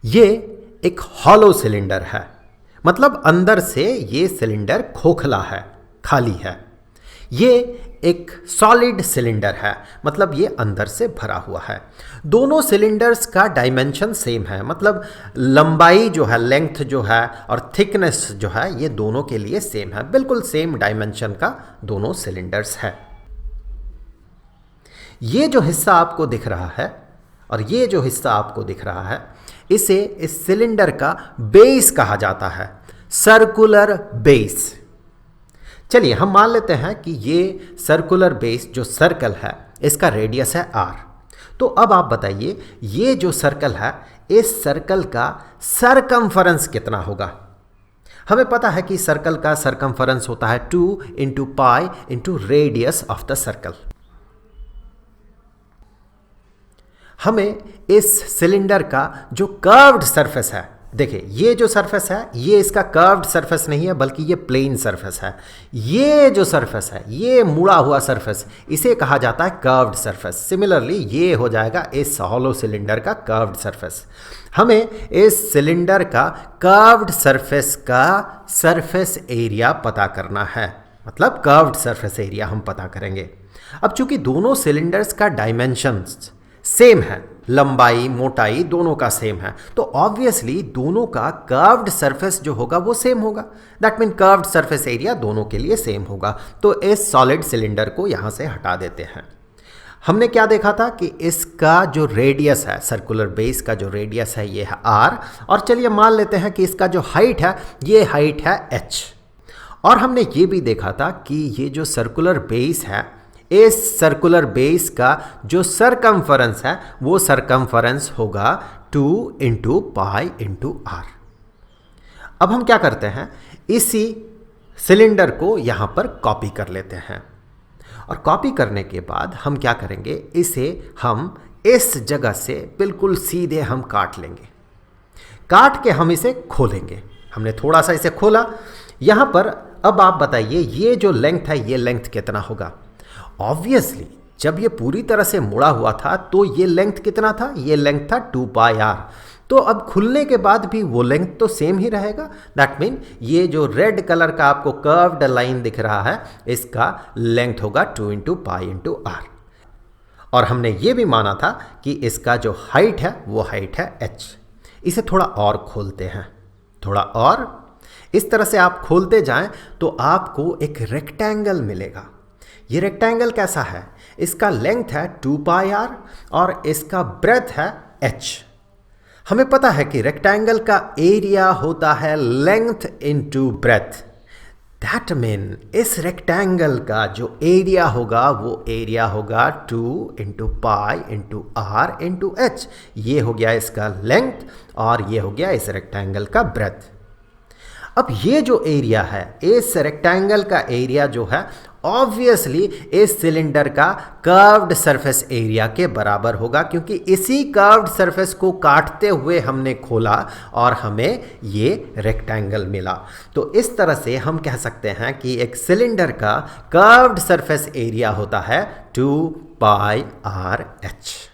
ये एक hollow cylinder है, मतलब अंदर से ये सिलेंडर खोखला है, खाली है। ये एक सॉलिड सिलेंडर है, मतलब ये अंदर से भरा हुआ है। दोनों सिलेंडर्स का डायमेंशन सेम है, मतलब लंबाई जो है, लेंथ जो है और थिकनेस जो है, ये दोनों के लिए सेम है। बिल्कुल सेम डायमेंशन का दोनों सिलेंडर्स है। ये जो हिस्सा आपको दिख रहा है और ये जो हिस्सा आपको दिख रहा है, इसे इस सिलेंडर का बेस कहा जाता है, सर्कुलर बेस। चलिए हम मान लेते हैं कि ये सर्कुलर बेस जो सर्कल है, इसका रेडियस है r। तो अब आप बताइए, ये जो सर्कल है, इस सर्कल का सरकमफरेंस कितना होगा? हमें पता है कि सर्कल का सरकमफरेंस होता है 2 into pi into radius of the circle. हमें इस सिलेंडर का जो कर्व्ड सरफेस है, देखिए ये जो सरफेस है, ये इसका कर्व्ड सरफेस नहीं है, बल्कि ये प्लेन सरफेस है। ये जो सरफेस है, ये मुड़ा हुआ सरफेस, इसे कहा जाता है कर्व्ड सरफेस। सिमिलरली ये हो जाएगा इस हॉलो सिलेंडर का कर्व्ड सरफेस। हमें इस सिलेंडर का कर्व्ड सरफेस का सरफेस एरिया पता करना है, मतलब कर्व्ड सरफेस एरिया हम पता करेंगे। अब चूंकि दोनों सिलेंडर्स का डायमेंशंस सेम है, लंबाई मोटाई दोनों का सेम है, तो ऑब्वियसली दोनों का कर्व्ड सरफेस जो होगा वो सेम होगा। That mean curved surface area दोनों के लिए सेम होगा। तो इस सॉलिड सिलेंडर को यहां से हटा देते हैं। हमने क्या देखा था कि इसका जो रेडियस है, सर्कुलर बेस का जो रेडियस है, ये है r। और चलिए मान लेते हैं कि इसका जो हाइट है, ये हाइट है h। और हमने ये भी देखा था कि ये जो सर्कुलर बेस है, इस सर्कुलर बेस का जो सरकमफरेंस है, वो सरकमफरेंस होगा 2 इंटू पाई इंटू r। अब हम क्या करते हैं, इसी सिलेंडर को यहां पर कॉपी कर लेते हैं। और कॉपी करने के बाद हम क्या करेंगे, इसे हम इस जगह से बिल्कुल सीधे हम काट लेंगे। काट के हम इसे खोलेंगे। हमने थोड़ा सा इसे खोला यहां पर। अब आप बताइए, ये जो लेंथ है, ये लेंथ कितना होगा? ऑब्वियसली जब ये पूरी तरह से मुड़ा हुआ था तो ये लेंथ कितना था? ये लेंथ था 2 पाई r। तो अब खुलने के बाद भी वो लेंथ तो सेम ही रहेगा। दैट मीन ये जो रेड कलर का आपको कर्व्ड लाइन दिख रहा है, इसका लेंथ होगा 2 इंटू पाई इंटू r। और हमने ये भी माना था कि इसका जो हाइट है, वो हाइट है h। इसे थोड़ा और खोलते हैं, थोड़ा और। इस तरह से आप खोलते जाएं तो आपको एक रेक्टेंगल मिलेगा। ये रेक्टेंगल कैसा है? इसका लेंथ है 2 पाई r और इसका ब्रेथ है h। हमें पता है कि रेक्टेंगल का एरिया होता है length into breadth. That mean इस रेक्टेंगल का जो एरिया होगा, वो एरिया होगा 2 into pi into r into h। ये हो गया इसका लेंथ और ये हो गया इस रेक्टेंगल का ब्रेथ। अब ये जो एरिया है, इस रेक्टेंगल का एरिया जो है, ऑब्वियसली इस सिलेंडर का कर्व्ड सरफेस एरिया के बराबर होगा, क्योंकि इसी कर्व्ड सरफेस को काटते हुए हमने खोला और हमें ये रेक्टेंगल मिला। तो इस तरह से हम कह सकते हैं कि एक सिलेंडर का कर्व्ड सरफेस एरिया होता है 2 पाई r h।